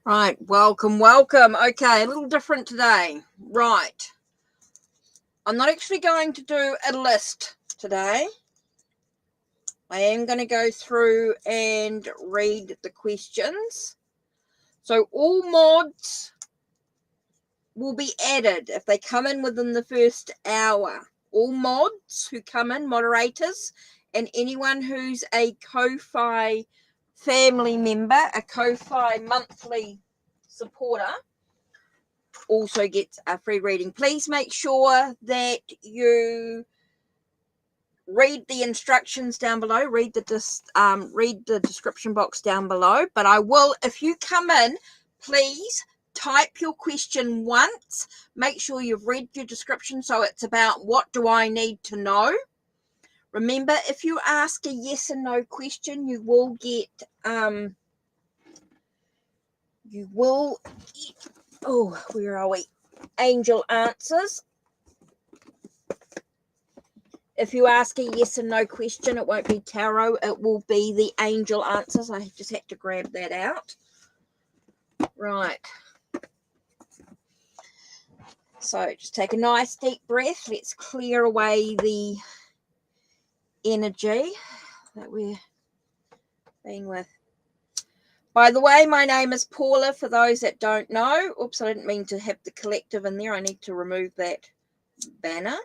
Right, welcome. Okay, a little different today. Right, I'm not actually going to do a list today. I am going to go through and read the questions. So all mods will be added if they come in within the first hour. All mods who come in, moderators, and anyone who's a Ko-Fi family member, a Ko-Fi monthly supporter, also gets a free reading. Please make sure that you read the instructions down below, read the description box down below. But I will, if you come in, please type your question once. Make sure you've read your description, so it's about what do I need to know. Remember, if you ask a yes and no question, you will get where are we? Angel answers. If you ask a yes and no question, it won't be tarot. It will be the angel answers. I just had to grab that out. Right. So just take a nice deep breath. Let's clear away the energy that we're being with. By the way, my name is Paula, for those that don't know. Oops, I didn't mean to have the collective in there. I need to remove that banner.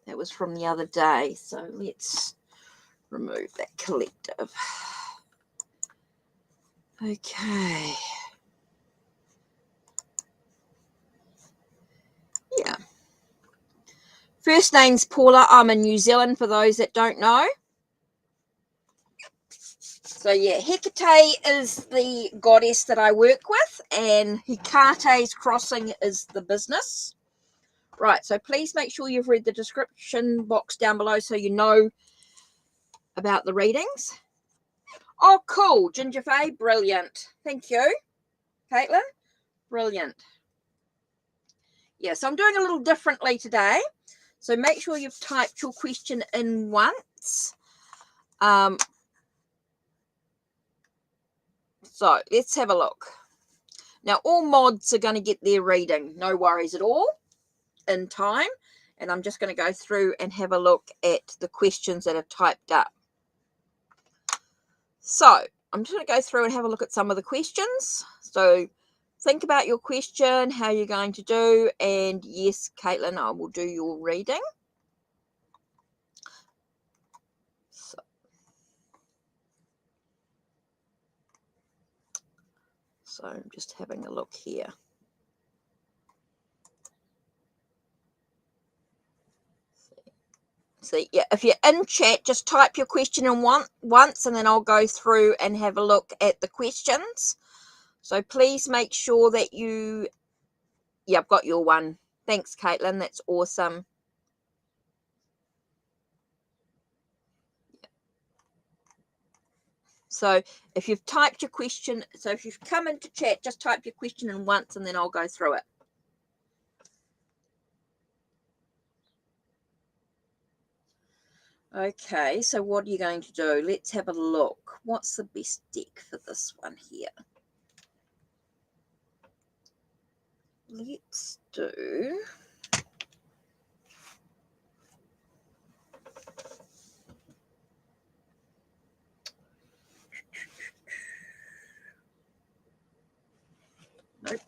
That was from the other day. So let's remove that collective. Okay. Yeah. First name's Paula. I'm in New Zealand, for those that don't know. So yeah, Hecate is the goddess that I work with, and Hecate's crossing is the business. Right, so please make sure you've read the description box down below so you know about the readings. Oh, cool. Ginger Faye, brilliant. Thank you. Caitlin, brilliant. Yeah, so I'm doing a little differently today. So make sure you've typed your question in once. So let's have a look. Now, all mods are going to get their reading. No worries at all. In time, and I'm just going to go through and have a look at the questions that are typed up. So I'm just going to go through and have a look at some of the questions. So think about your question, how you're going to do, and yes, Caitlin, I will do your reading. So I'm just having a look here. See, yeah, if you're in chat, just type your question in once, and then I'll go through and have a look at the questions. So please make sure that you, yeah, I've got your one. Thanks, Caitlin. That's awesome. So if you've typed your question, so if you've come into chat, just type your question in once, and then I'll go through it. Okay, so what are you going to do? Let's have a look. What's the best deck for this one here? Let's do... Nope.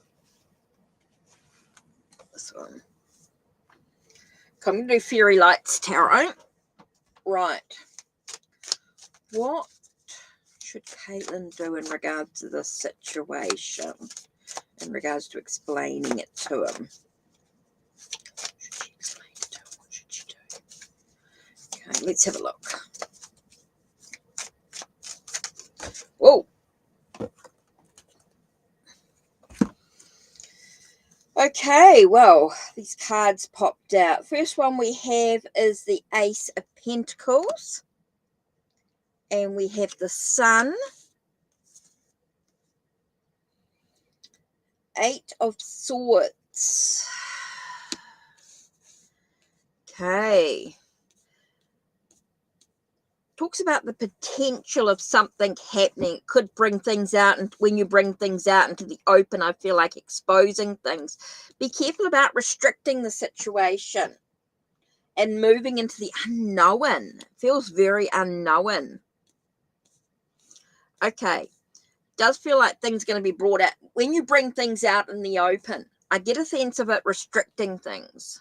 This one. I'm going to do Fairy Lights Tarot. Right. What should Caitlin do in regards to this situation? In regards to explaining it to him? Should she explain it to him? What should she do? Okay, let's have a look. Whoa. Okay, well, these cards popped out. First one we have is the Ace of Pentacles. And we have the Sun. Eight of Swords. Okay. talks about the potential of something happening. It could bring things out, and when you bring things out into the open, I feel like exposing things. Be careful about restricting the situation and moving into the unknown. It feels very unknown. Okay. Does feel like things are going to be brought out. When you bring things out in the open, I get a sense of it restricting things.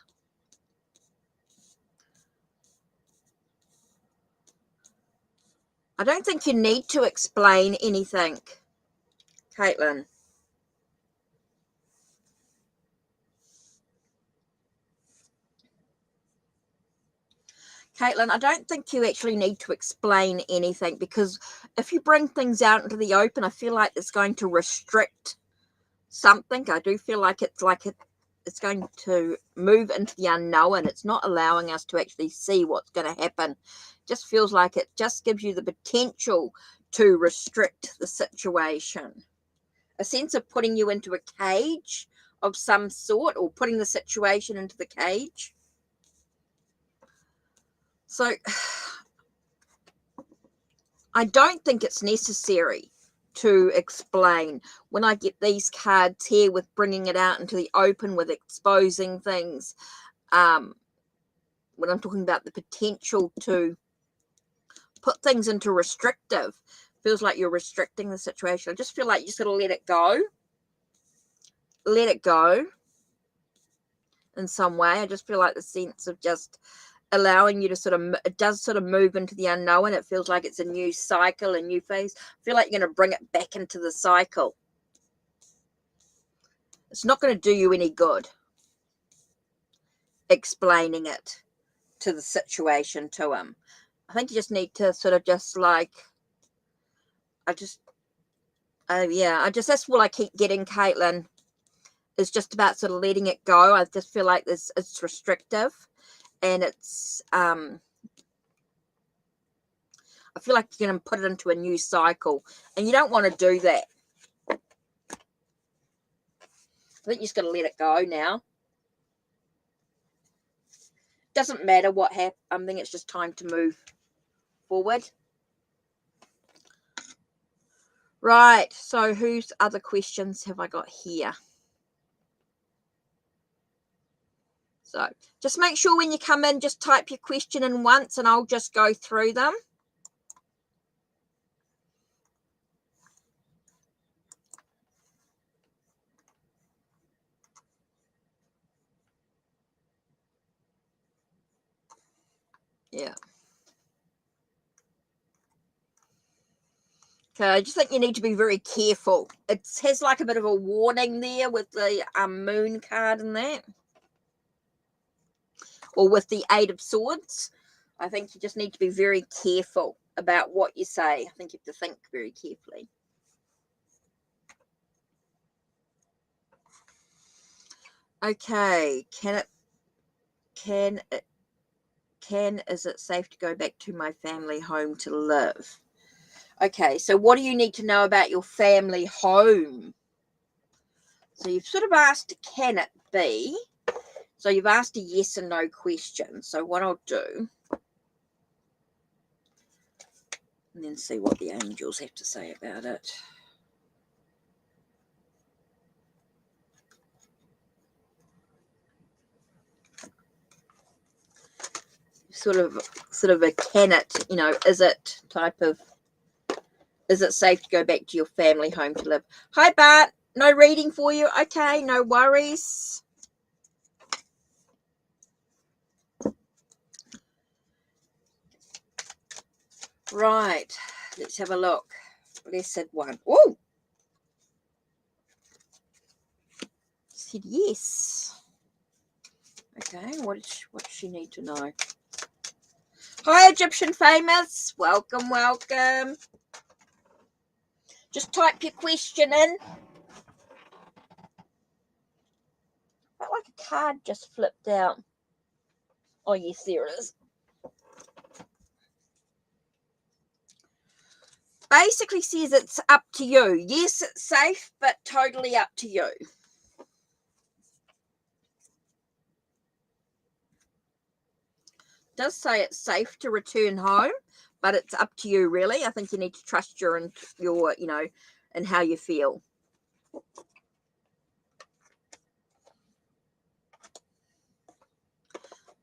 I don't think you need to explain anything, Caitlin. Caitlin, I don't think you actually need to explain anything, because if you bring things out into the open, I feel like it's going to restrict something. I do feel like it's going to move into the unknown. It's not allowing us to actually see what's going to happen. It just feels like it just gives you the potential to restrict the situation. A sense of putting you into a cage of some sort, or putting the situation into the cage. So I don't think it's necessary to explain. When I get these cards here with bringing it out into the open, with exposing things, when I'm talking about the potential to put things into restrictive, feels like you're restricting the situation. I just feel like you just got to let it go. Let it go in some way. I just feel like the sense of just allowing you to it does sort of move into the unknown. It feels like it's a new cycle, a new phase. I feel like you're going to bring it back into the cycle. It's not going to do you any good explaining it to the situation to him. I think you just need to sort of just like, that's what I keep getting, Caitlin. It's just about sort of letting it go. I just feel like it's restrictive, and it's I feel like you're going to put it into a new cycle, and you don't want to do that. I think you just got to let it go now. Doesn't matter what happened. I think it's just time to move forward. Right. So whose other questions have I got here? So just make sure when you come in, just type your question in once, and I'll just go through them. Yeah. Okay, I just think you need to be very careful. It has like a bit of a warning there with the moon card and that. Or with the Eight of Swords. I think you just need to be very careful about what you say. I think you have to think very carefully. Okay, is it safe to go back to my family home to live? Okay, so what do you need to know about your family home? So you've sort of asked, can it be? So you've asked a yes and no question. So what I'll do, and then see what the angels have to say about it. Sort of a can it, is it type of, is it safe to go back to your family home to live? Hi, Bart. No reading for you. Okay, no worries. Right. Let's have a look. Blessed one. Oh! Said yes. Okay, what does she need to know? Hi, Egyptian Famous. Welcome, welcome. Just type your question in. Felt like a card just flipped out. Oh, yes, there it is. Basically says it's up to you. Yes, it's safe, but totally up to you. Does say it's safe to return home, but it's up to you, really. I think you need to trust your, you know, and how you feel.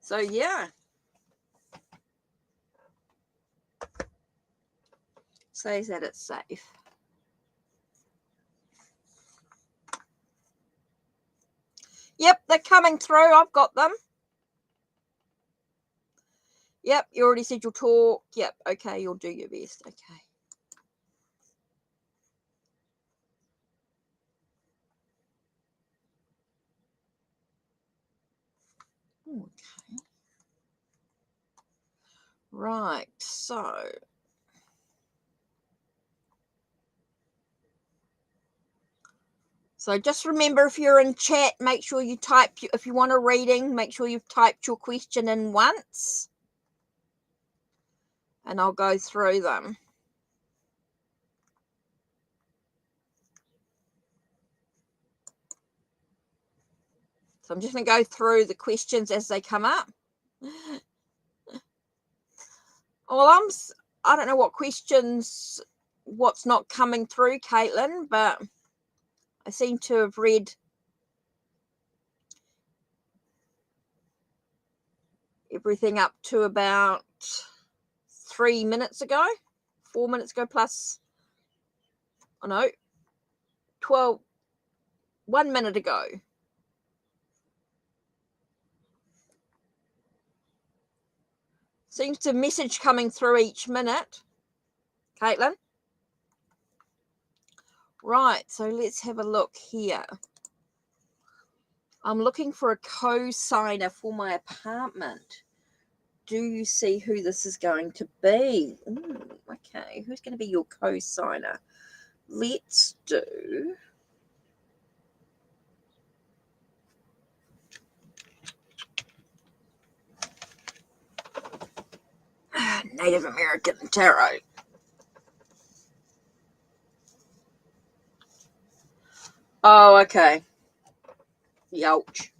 So, yeah. Says that it's safe. Yep, they're coming through. I've got them. Yep, you already said you'll talk. Yep, okay, you'll do your best. Okay. Okay. Right, so just remember, if you're in chat, make sure you type, if you want a reading, make sure you've typed your question in once, and I'll go through them. So I'm just going to go through the questions as they come up. Well, I don't know what questions, what's not coming through, Caitlin, but I seem to have read everything up to about 3 minutes ago, 4 minutes ago, plus, oh no, 1 minute ago. Seems to message coming through each minute, Caitlin. Right, so let's have a look here. I'm looking for a co-signer for my apartment. Do you see who this is going to be? Ooh, okay, who's going to be your co-signer? Let's do... Native American Tarot. Oh, okay. Youch.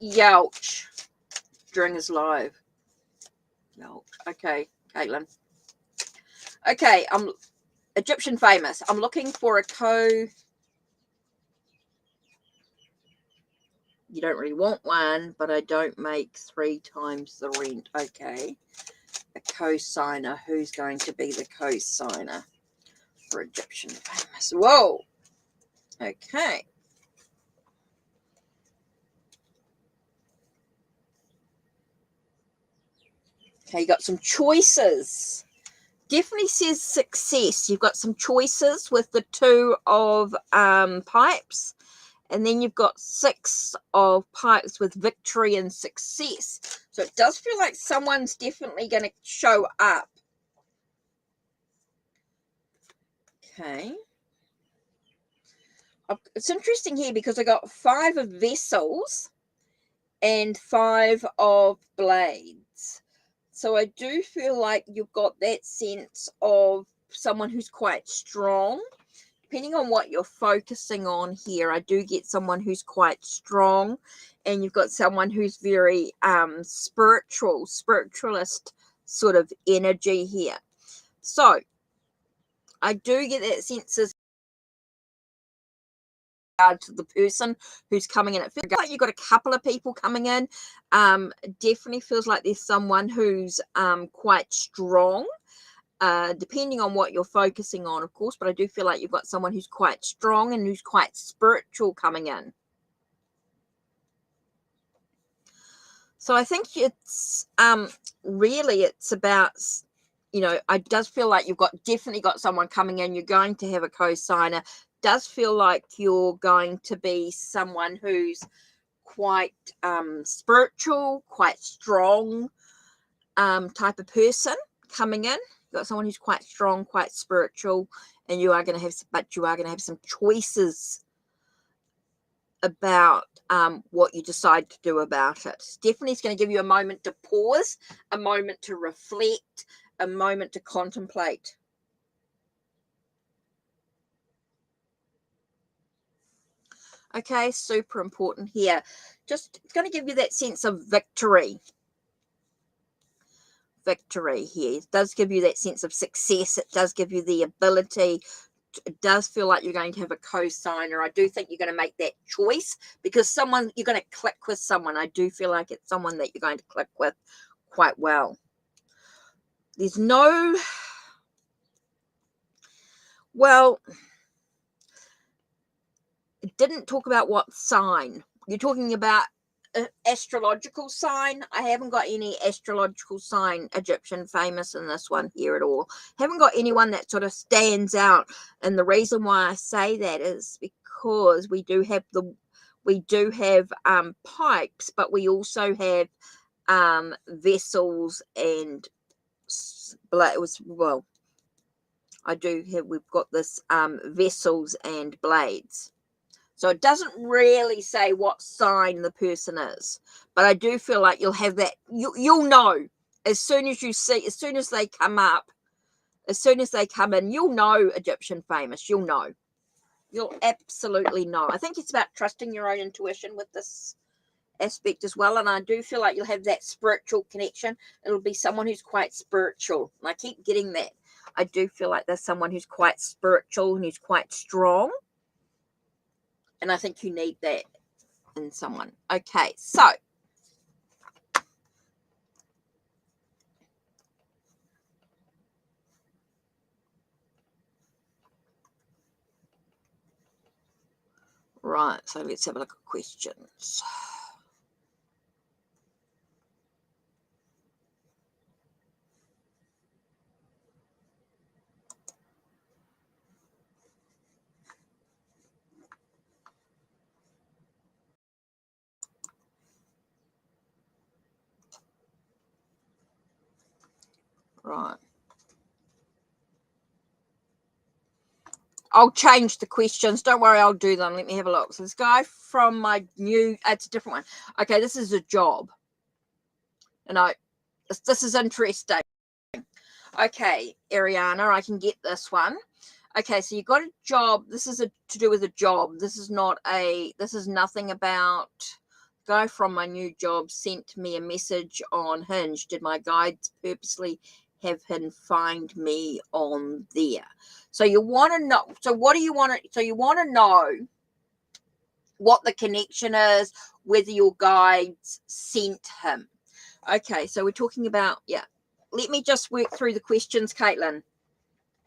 Youch. During his live. Youch. Okay, Caitlin. Okay, I'm Egyptian famous. I'm looking for a co... You don't really want one, but I don't make 3 times the rent. Okay. A co-signer. Who's going to be the co-signer for Egyptian famous? Whoa. Okay. Okay, you got some choices. Definitely says success. You've got some choices with the 2 of pipes. And then you've got 6 of pipes with victory and success. So it does feel like someone's definitely going to show up. Okay. It's interesting here because I got 5 of vessels and 5 of blades. So I do feel like you've got that sense of someone who's quite strong. Depending on what you're focusing on here, I do get someone who's quite strong, and you've got someone who's very spiritualist sort of energy here. So I do get that sense as to the person who's coming in. It feels like you've got a couple of people coming in. Definitely feels like there's someone who's quite strong. Depending on what you're focusing on, of course, but I do feel like you've got someone who's quite strong and who's quite spiritual coming in. So I think it's really it's about, you know, I does feel like you've definitely got someone coming in. You're going to have a co-signer. Does feel like you're going to be someone who's quite spiritual, quite strong type of person coming in. You've got someone who's quite strong, quite spiritual, and you are going to have some choices about what you decide to do about it. Definitely it's going to give you a moment to pause, a moment to reflect, a moment to contemplate. Okay, super important here. Just it's going to give you that sense of victory. Victory here. It does give you that sense of success. It does give you the ability. It does feel like you're going to have a co-signer. I do think you're going to make that choice because someone, you're going to click with someone. I do feel like it's someone that you're going to click with quite well. There's no, well, it didn't talk about what sign. You're talking about an astrological sign. I haven't got any astrological sign Egyptian famous in this one here at all. Haven't got anyone that sort of stands out. And the reason why I say that is because we do have pipes, but we also have vessels and well, we've got this vessels and blades. So it doesn't really say what sign the person is, but I do feel like you'll have that. You'll know as soon as they come up, as soon as they come in, you'll know Egyptian famous. You'll know. You'll absolutely know. I think it's about trusting your own intuition with this aspect as well. And I do feel like you'll have that spiritual connection. It'll be someone who's quite spiritual. And I keep getting that. I do feel like there's someone who's quite spiritual and who's quite strong. And I think you need that in someone. Okay, so right, so let's have a look at questions. Right. I'll change the questions. Don't worry, I'll do them. Let me have a look. So this guy from my new, it's a different one. Okay, this is a job. And this is interesting. Okay, Ariana, I can get this one. Okay, so you got a job. This is to do with a job. This is nothing about. Guy from my new job sent me a message on Hinge. Did my guides purposely have him find me on there? So you want to know. So what do you want to? So you want to know what the connection is, whether your guides sent him. Okay, so we're talking about, yeah. Let me just work through the questions, Caitlin,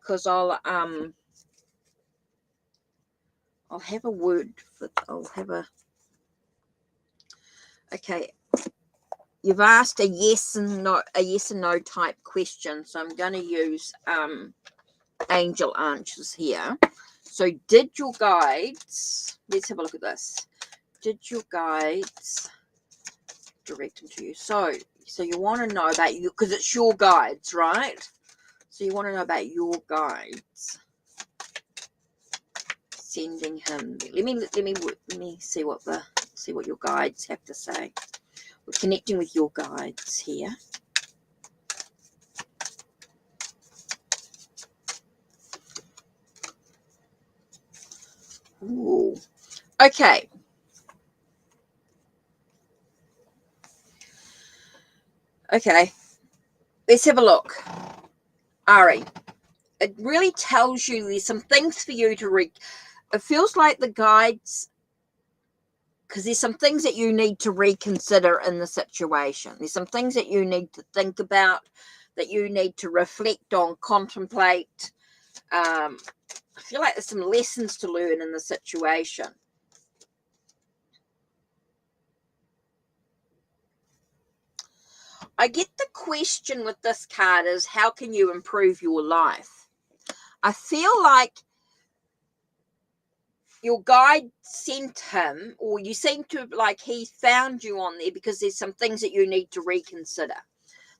because I'll have a word for. Okay. You've asked a yes and no type question, so I'm going to use angel answers here. So did your guides, let's have a look at this. Did your guides direct them to you? So you want to know about you, because it's your guides, right? So you want to know about your guides sending him. Let me see what your guides have to say. We're connecting with your guides here. Ooh. Okay. Okay. Let's have a look. Ari, it really tells you there's some things for you to read. It feels like the guides, because there's some things that you need to reconsider in the situation. There's some things that you need to think about, that you need to reflect on, contemplate. I feel like there's some lessons to learn in the situation. I get the question with this card is, how can you improve your life? I feel like your guide sent him, or you seem to like he found you on there because there's some things that you need to reconsider.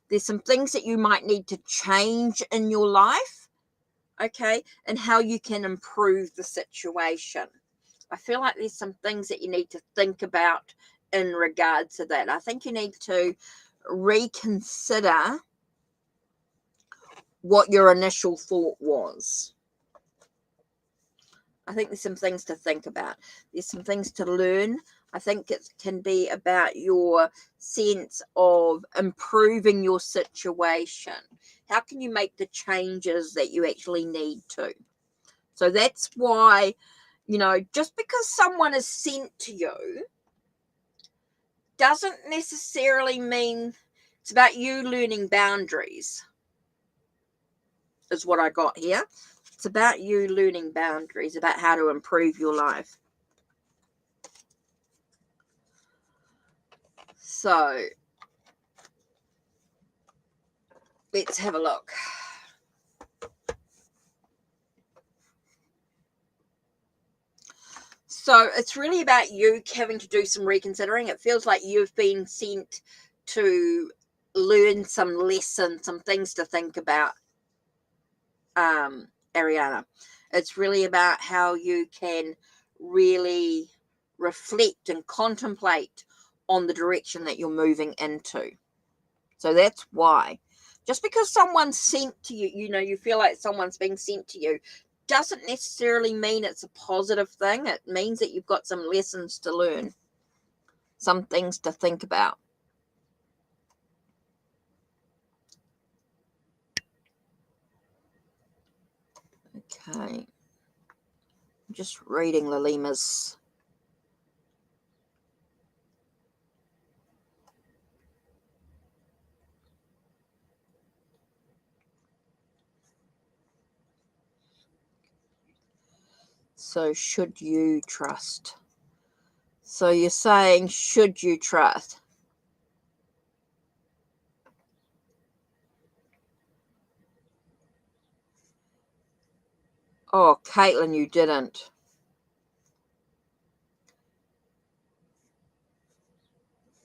There's some things that you might need to change in your life, okay, and how you can improve the situation. I feel like there's some things that you need to think about in regards to that. I think you need to reconsider what your initial thought was. I think there's some things to think about. There's some things to learn. I think it can be about your sense of improving your situation. How can you make the changes that you actually need to? So that's why, you know, just because someone is sent to you doesn't necessarily mean it's about you learning boundaries, is what I got here. It's about you learning boundaries, about how to improve your life. So let's have a look. So it's really about you having to do some reconsidering. It feels like you've been sent to learn some lessons, some things to think about, Ariana. It's really about how you can really reflect and contemplate on the direction that you're moving into. So that's why. Just because someone's sent to you, you know, you feel like someone's being sent to you, doesn't necessarily mean it's a positive thing. It means that you've got some lessons to learn, some things to think about. Okay. I'm just reading Lalima's. So should you trust? So you're saying, should you trust? Oh, Caitlin, you didn't.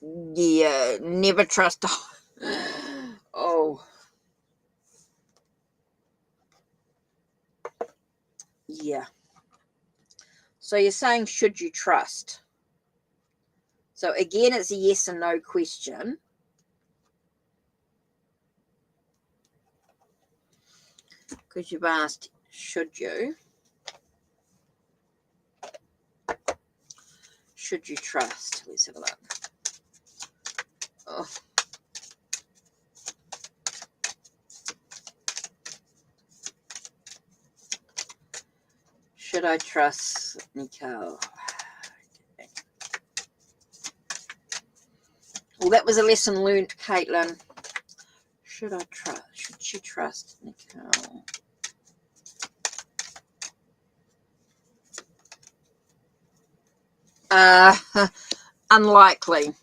Yeah, never trust. Oh. Yeah. So you're saying, should you trust? So again, it's a yes and no question. Because you've asked, should you? Should you trust? Let's have a look. Oh. Should I trust Nicole? Okay. Well, that was a lesson learned, Caitlin. Should I trust? Should she trust Nicole? Unlikely.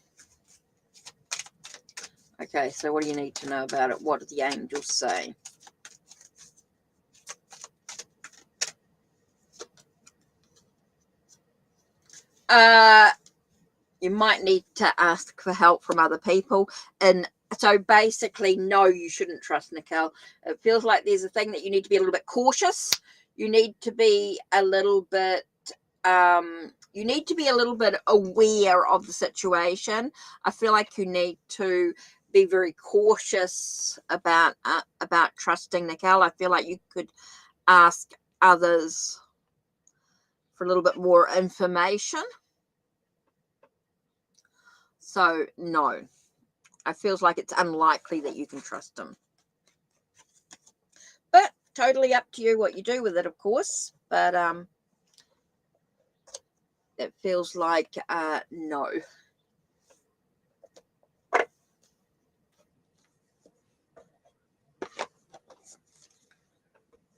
Okay, so what do you need to know about it? What do the angels say? You might need to ask for help from other people. And so basically, no, you shouldn't trust Nicole. It feels like there's a thing that you need to be a little bit cautious. You need to be a little bit aware of the situation. I feel like you need to be very cautious about trusting Nicole. I feel like you could ask others for a little bit more information. So no, it feels like it's unlikely that you can trust them. But totally up to you what you do with it, of course. But it feels like no.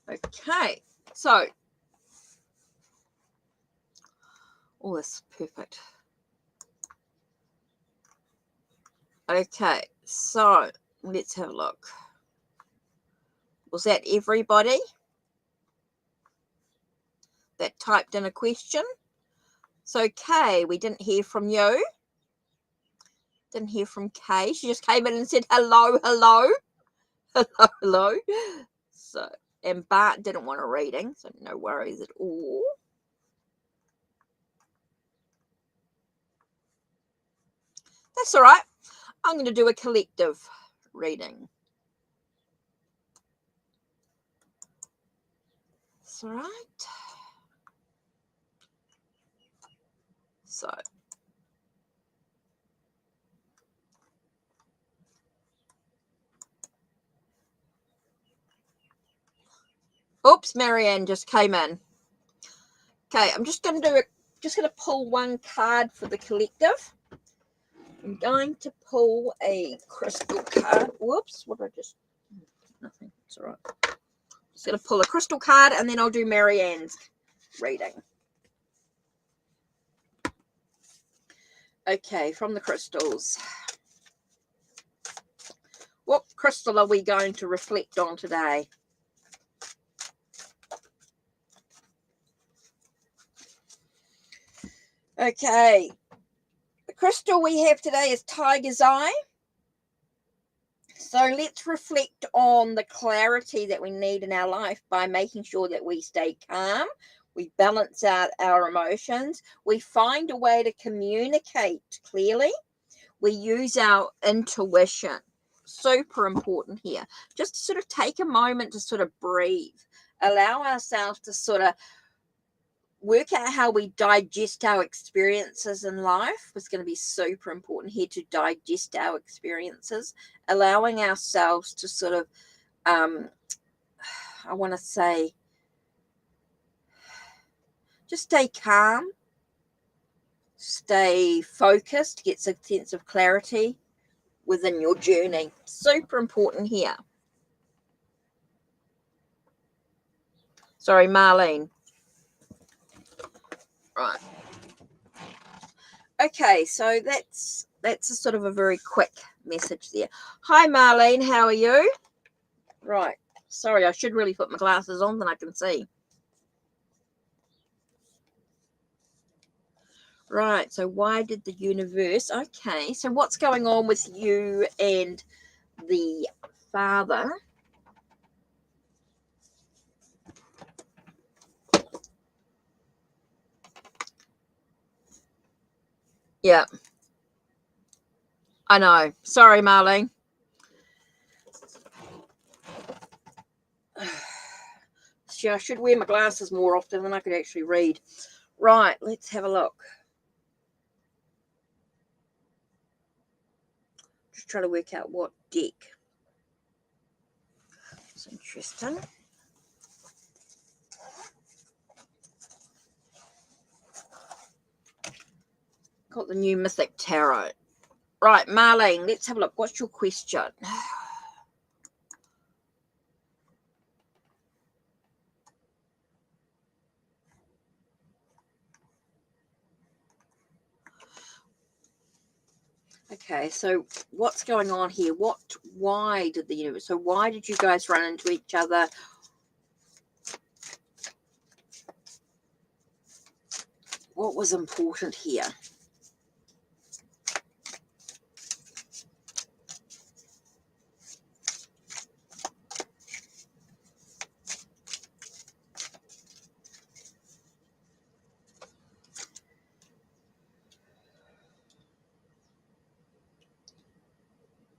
Okay, so oh, this is perfect. Okay, so let's have a look. Was that everybody that typed in a question? So Kay, we didn't hear from you. Didn't hear from Kay. She just came in and said hello, hello, hello, hello. So, and Bart didn't want a reading, so no worries at all. That's all right. I'm going to do a collective reading. That's all right. So oops, Marianne just came in. Okay, I'm just going to pull one card for the collective. I'm going to pull a crystal card. Whoops, what did I just... Nothing, it's all right. Just going to pull a crystal card and then I'll do Marianne's reading. Okay, from the crystals. What crystal are we going to reflect on today? Okay, the crystal we have today is Tiger's Eye. So let's reflect on the clarity that we need in our life by making sure that we stay calm, we balance out our emotions, we find a way to communicate clearly, we use our intuition. Super important here. Just to sort of take a moment to sort of breathe, allow ourselves to sort of work out how we digest our experiences in life is going to be super important here, to digest our experiences, allowing ourselves to sort of, I want to say, just stay calm, stay focused, get a sense of clarity within your journey. Super important here. Sorry, Marlene. Right. Okay, so that's a sort of a very quick message there. Hi, Marlene, how are you? Right. Sorry, I should really put my glasses on, then I can see. Right, so why did the universe... Okay, so what's going on with you and the father? Yeah. I know. Sorry, Marlene. See, I should wear my glasses more often than I could actually read. Right, let's have a look. Just try to work out what deck. It's interesting. Got the new Mythic Tarot. Right, Marlene, let's have a look. What's your question? Okay, so what's going on here? Why did the universe... So why did you guys run into each other? What was important here?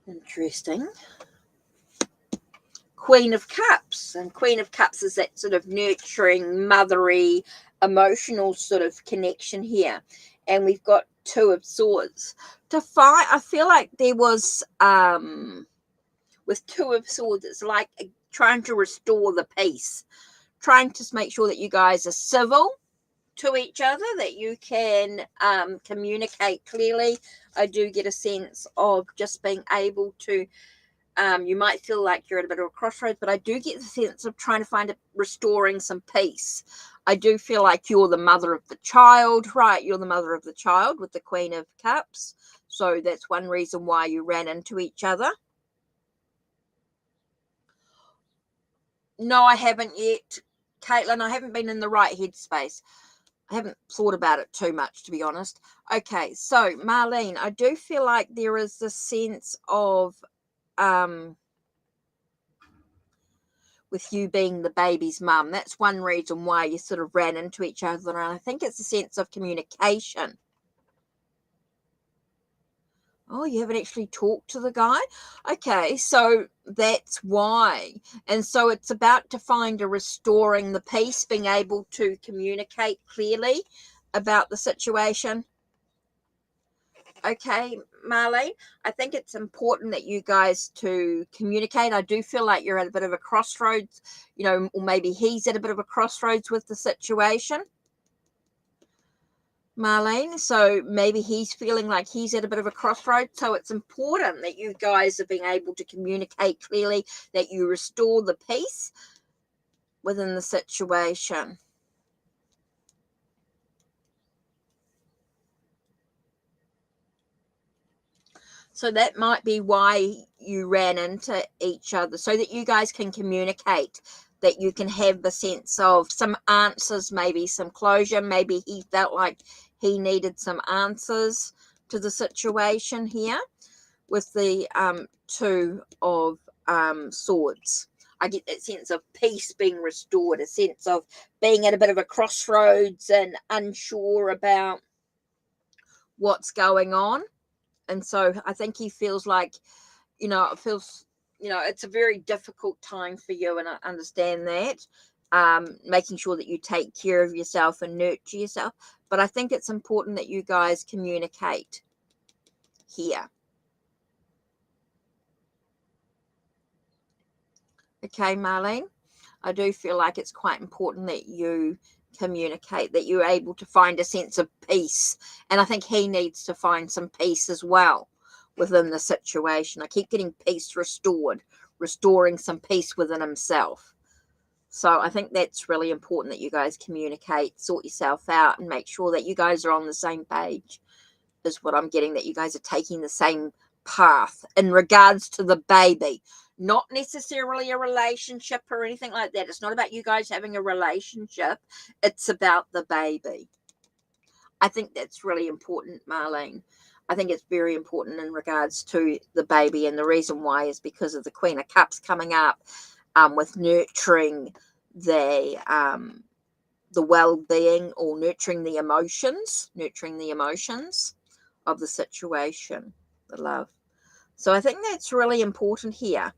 Interesting. Queen of Cups. And Queen of Cups is that sort of nurturing, mothery, emotional sort of connection here. And we've got Two of Swords. I feel like there was, with Two of Swords, it's like trying to restore the peace. Trying to make sure that you guys are civil to each other, that you can communicate clearly. I do get a sense of just being able to, you might feel like you're at a bit of a crossroads, but I do get the sense of trying to find restoring some peace. I do feel like you're the mother of the child, right? You're the mother of the child with the Queen of Cups. So that's one reason why you ran into each other. No, I haven't yet, Caitlin. I haven't been in the right headspace. I haven't thought about it too much, to be honest. Okay, so Marlene, I do feel like there is this sense of, with you being the baby's mum, that's one reason why you sort of ran into each other. And I think it's a sense of communication. Oh, you haven't actually talked to the guy? Okay, so that's why. And so it's about to find a restoring the peace, being able to communicate clearly about the situation. Okay, Marlene, I think it's important that you guys to communicate. I do feel like you're at a bit of a crossroads, or maybe he's at a bit of a crossroads with the situation, Marlene. So maybe he's feeling like he's at a bit of a crossroads. So it's important that you guys are being able to communicate clearly, that you restore the peace within the situation. So that might be why you ran into each other, so that you guys can communicate, that you can have a sense of some answers, maybe some closure. Maybe he felt like he needed some answers to the situation here with the Two of Swords. I get that sense of peace being restored, a sense of being at a bit of a crossroads and unsure about what's going on. And so I think he feels like, it's a very difficult time for you, and I understand that. Making sure that you take care of yourself and nurture yourself. But I think it's important that you guys communicate here. Okay, Marlene, I do feel like it's quite important that you communicate, that you're able to find a sense of peace. And I think he needs to find some peace as well within the situation. I keep getting peace restoring some peace within himself. So I think that's really important, that you guys communicate, sort yourself out, and make sure that you guys are on the same page, is what I'm getting, that you guys are taking the same path in regards to the baby. Not necessarily a relationship or anything like that. It's not about you guys having a relationship. It's about the baby. I think that's really important, Marlene. I think it's very important in regards to the baby, and the reason why is because of the Queen of Cups coming up, with nurturing the well-being, or nurturing the emotions of the situation, the love. So I think that's really important here,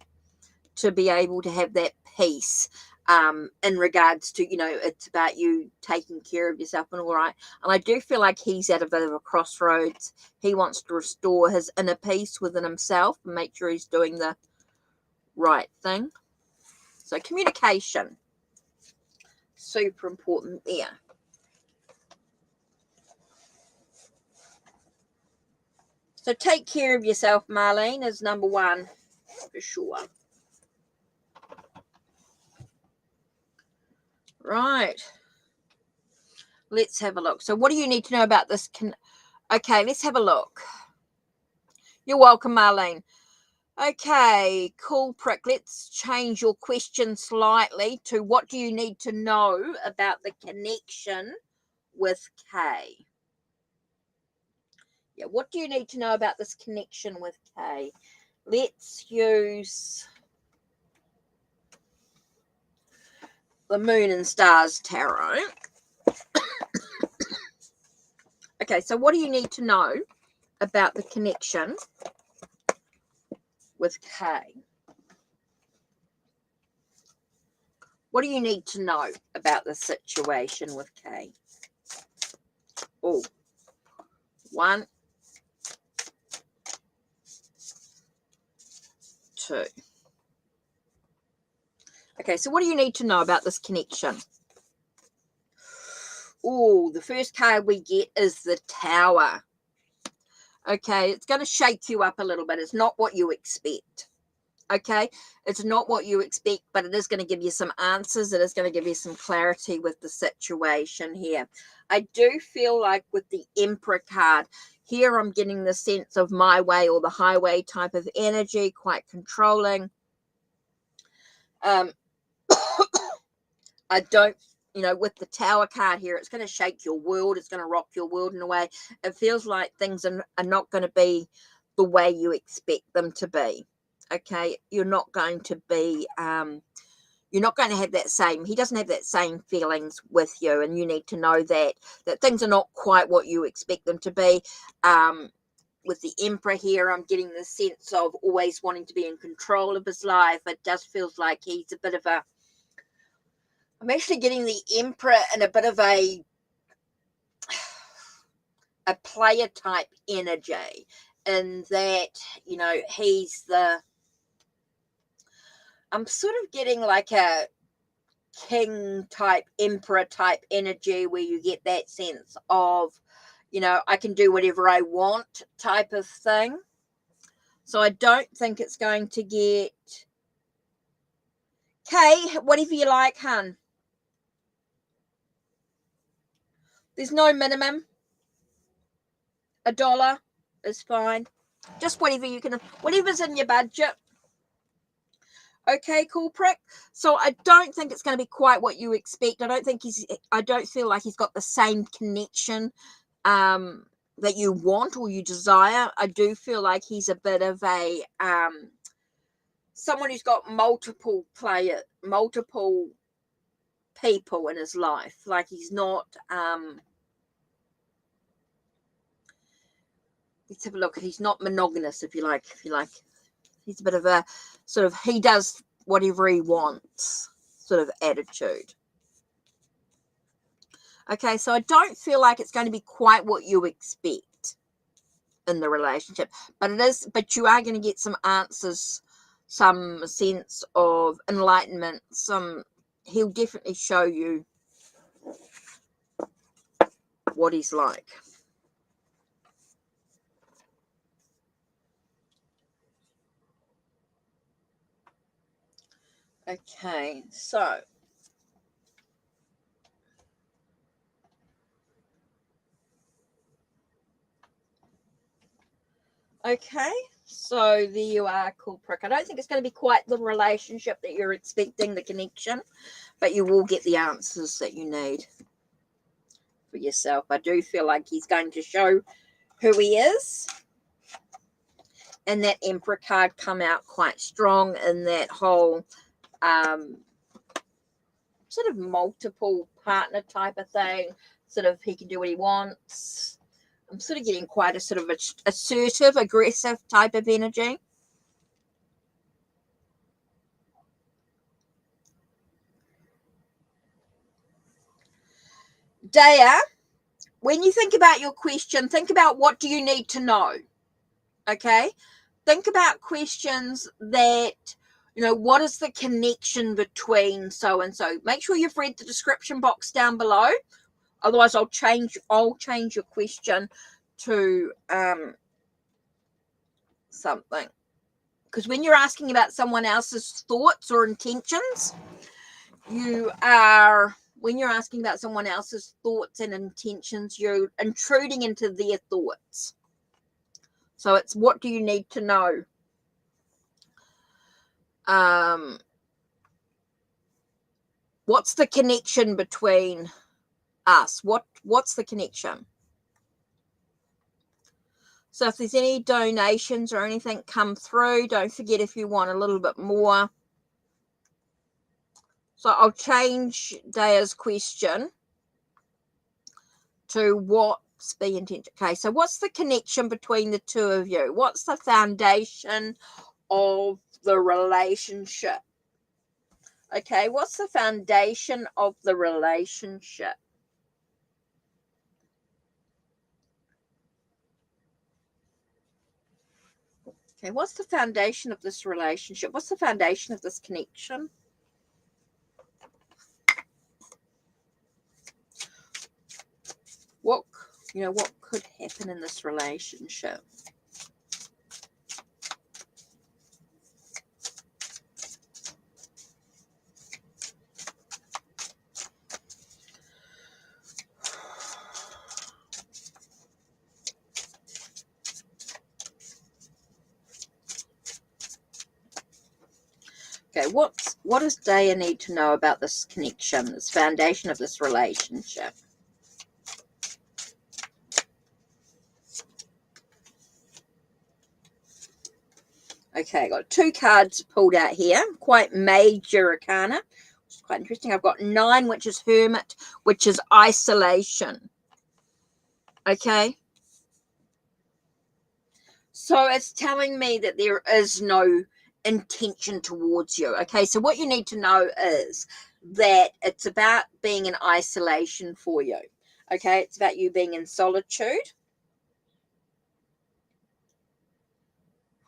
to be able to have that peace, in regards to, it's about you taking care of yourself and all right. And I do feel like he's at a bit of a crossroads. He wants to restore his inner peace within himself and make sure he's doing the right thing. So communication, super important there. So take care of yourself, Marlene, is number one for sure. Right. Let's have a look. So what do you need to know about this? Okay, let's have a look. You're welcome, Marlene. Okay, cool prick. Let's change your question slightly to, what do you need to know about the connection with Kay? Yeah, what do you need to know about this connection with Kay? Let's use the Moon and Stars Tarot. Okay, so what do you need to know about the connection with Kay? What do you need to know about the situation with Kay? Oh, 1, 2. Okay, so what do you need to know about this connection? Oh, the first card we get is the Tower. Okay, it's going to shake you up a little bit. It's not what you expect. Okay, it's not what you expect, but it is going to give you some answers. It is going to give you some clarity with the situation here. I do feel like with the Emperor card here, I'm getting the sense of my way or the highway type of energy, quite controlling. I don't, with the Tower card here, it's going to shake your world. It's going to rock your world in a way. It feels like things are not going to be the way you expect them to be. Okay, you're not going to be, you're not going to have that same, he doesn't have that same feelings with you, and you need to know that things are not quite what you expect them to be. With the Emperor here, I'm getting the sense of always wanting to be in control of his life. It just feels like he's a bit of a, I'm actually getting the Emperor in a bit of a a player type energy, in that, you know, I'm sort of getting like a king type, emperor type energy, where you get that sense of, you know, I can do whatever I want type of thing. So I don't think it's going to get, Kay, whatever you like, hun. There's no minimum. $1 is fine. Just whatever you can, whatever's in your budget. Okay, cool, prick. So I don't think it's going to be quite what you expect. I don't feel like he's got the same connection that you want or you desire. I do feel like he's a bit of a someone who's got multiple people in his life. Like, he's not let's have a look. He's not monogamous, if you like. He's a bit of a sort of, he does whatever he wants sort of attitude. Okay, so I don't feel like it's going to be quite what you expect in the relationship, but you are going to get some answers, some sense of enlightenment, he'll definitely show you what he's like. Okay, so there you are, cool prick. I don't think it's going to be quite the relationship that you're expecting, the connection, but you will get the answers that you need for yourself. I do feel like he's going to show who he is, and that Emperor card come out quite strong in that whole sort of multiple partner type of thing. Sort of, he can do what he wants. I'm sort of getting quite a sort of assertive, aggressive type of energy. Daya, when you think about your question, think about, what do you need to know? Okay? Think about questions that, you know, what is the connection between so and so? Make sure you've read the description box down below. Otherwise, I'll change your question to something. Because when you're asking about someone else's thoughts or intentions, when you're asking about someone else's thoughts and intentions, you're intruding into their thoughts. So it's, what do you need to know? What's the connection between us? What's the connection? So if there's any donations or anything come through, don't forget, if you want a little bit more. So I'll change Daya's question to what's the intention. Okay, so what's the connection between the two of you? What's the foundation of the relationship? Okay, what's the foundation of the relationship? Okay, what's the foundation of this relationship? What's the foundation of this connection? What could happen in this relationship? Okay, what does Daya need to know about this connection, this foundation of this relationship? Okay, I got 2 cards pulled out here, quite major arcana, which is quite interesting. I've got 9, which is Hermit, which is isolation. Okay. So it's telling me that there is no intention towards you. Okay, so what you need to know is that it's about being in isolation for you. Okay, it's about you being in solitude.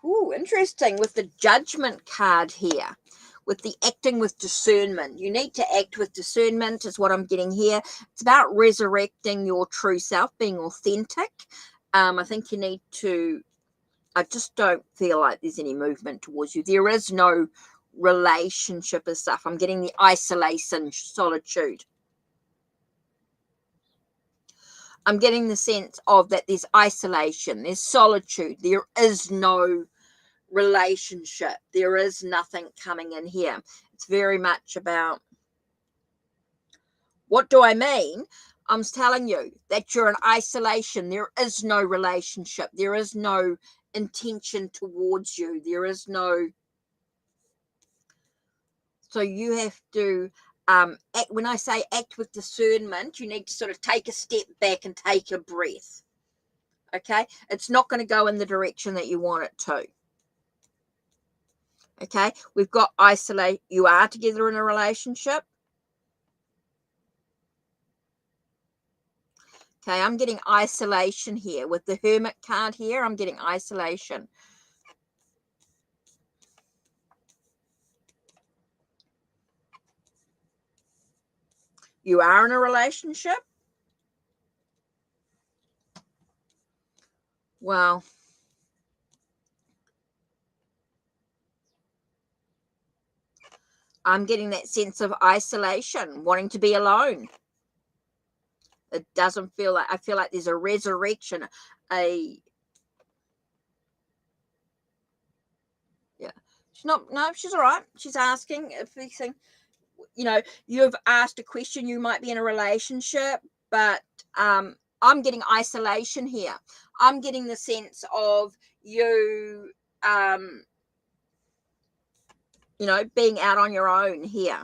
Ooh, interesting with the Judgment card here. With the acting with discernment. You need to act with discernment is what I'm getting here. It's about resurrecting your true self, being authentic. I think you need to, I just don't feel like there's any movement towards you. There is no relationship as stuff. I'm getting the isolation, solitude. I'm getting the sense of that there's isolation, there's solitude, there is no relationship, there is nothing coming in here. It's very much about, what do I mean? I'm telling you that you're in isolation. There is no relationship. There is no intention towards you. There is no, so you have to act. When I say act with discernment, you need to sort of take a step back and take a breath. Okay, it's not going to go in the direction that you want it to. Okay, we've got isolate. You are together in a relationship. Okay, I'm getting isolation here with the Hermit card here. I'm getting isolation. You are in a relationship. Well, I'm getting that sense of isolation, wanting to be alone. It doesn't feel like, I feel like there's a resurrection, yeah. She's not, no, she's all right. She's asking if anything, you've asked a question, you might be in a relationship, but I'm getting isolation here. I'm getting the sense of you, being out on your own here.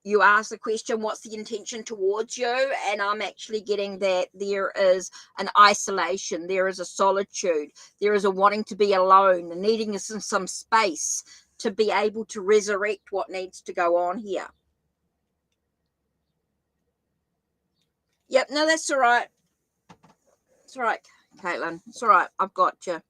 You ask the question, what's the intention towards you? And I'm actually getting that there is an isolation. There is a solitude. There is a wanting to be alone and needing some space to be able to resurrect what needs to go on here. Yep, no, that's all right. It's all right, Caitlin. It's all right. I've got you.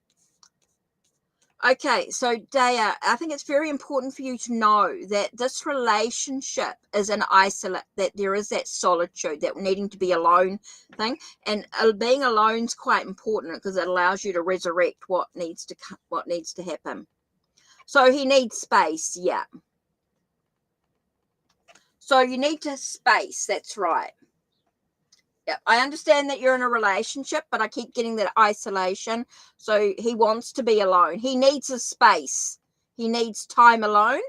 Okay, so Daya, I think it's very important for you to know that this relationship is an isolate, that there is that solitude, that needing to be alone thing, and being alone is quite important because it allows you to resurrect what needs to happen. So he needs space, yeah. So you need to space, that's right. Yeah, I understand that you're in a relationship, but I keep getting that isolation. So he wants to be alone. He needs a space. He needs time alone.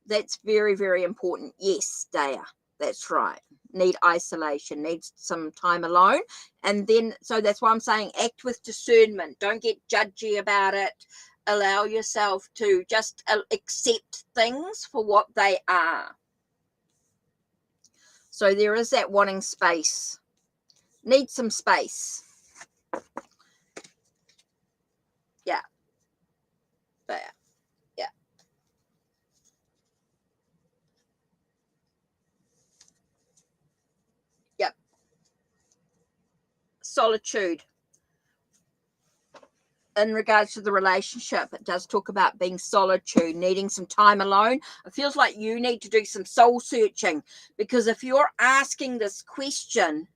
That's very, very important. Yes, Daya, that's right. Need isolation, needs some time alone. And then, so that's why I'm saying act with discernment. Don't get judgy about it. Allow yourself to just accept things for what they are. So there is that wanting space. Need some space. Yeah. There. Yeah. Yep. Solitude. In regards to the relationship, it does talk about being solitude, needing some time alone. It feels like you need to do some soul searching, because if you're asking this question,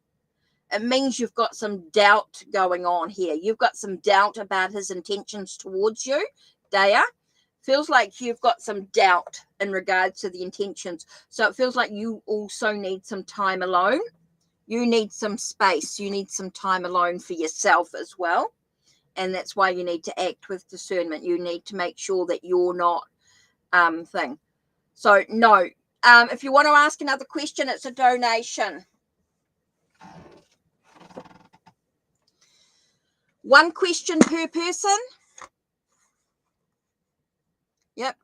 it means you've got some doubt going on here. You've got some doubt about his intentions towards you, Daya. Feels like you've got some doubt in regards to the intentions. So it feels like you also need some time alone. You need some space. You need some time alone for yourself as well. And that's why you need to act with discernment. You need to make sure that you're not thing. So no. If you want to ask another question, it's a donation. One question per person. Yep.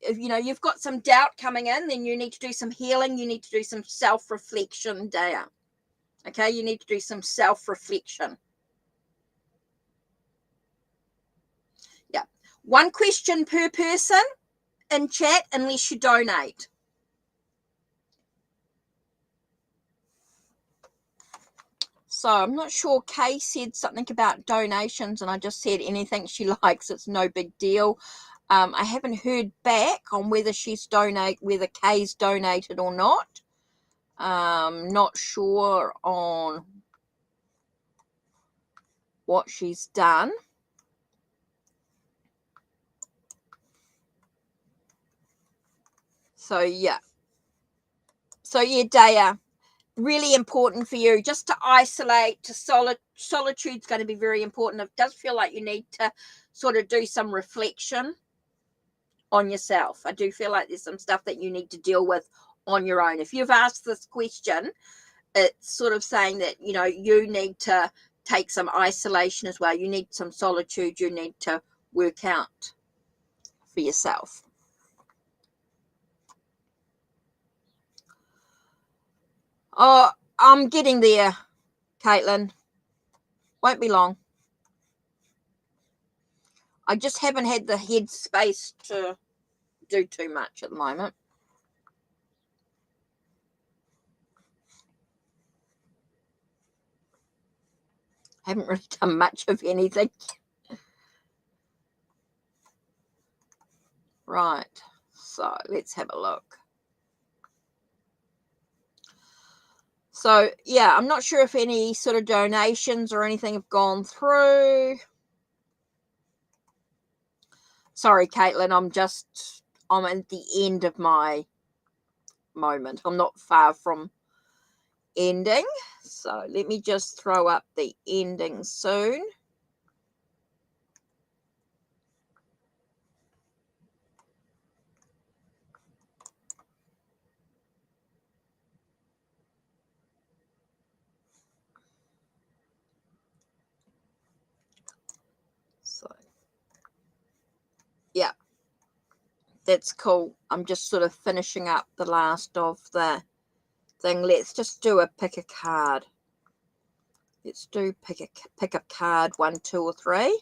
If you've got some doubt coming in, then you need to do some healing. You need to do some self-reflection, Daya. Okay, you need to do some self-reflection. Yeah. One question per person in chat, unless you donate. So I'm not sure. Kay said something about donations, and I just said anything she likes. It's no big deal. I haven't heard back on whether whether Kay's donated or not. Not sure on what she's done. So yeah, Daya, really important for you just to isolate. Solitude's going to be very important. It does feel like you need to sort of do some reflection on yourself. I do feel like there's some stuff that you need to deal with on your own. If you've asked this question, it's sort of saying that, you know, you need to take some isolation as well. You need some solitude. You need to work out for yourself. Oh, I'm getting there, Caitlin. Won't be long. I just haven't had the head space to do too much at the moment. Haven't really done much of anything. Right. So let's have a look. So, yeah, I'm not sure if any sort of donations or anything have gone through. Sorry, Caitlin, I'm at the end of my moment. I'm not far from ending. So let me just throw up the ending soon. So, yeah, that's cool. I'm just sort of finishing up the last of the thing. Let's just do a pick a card. Let's do pick a card 1, 2, or 3.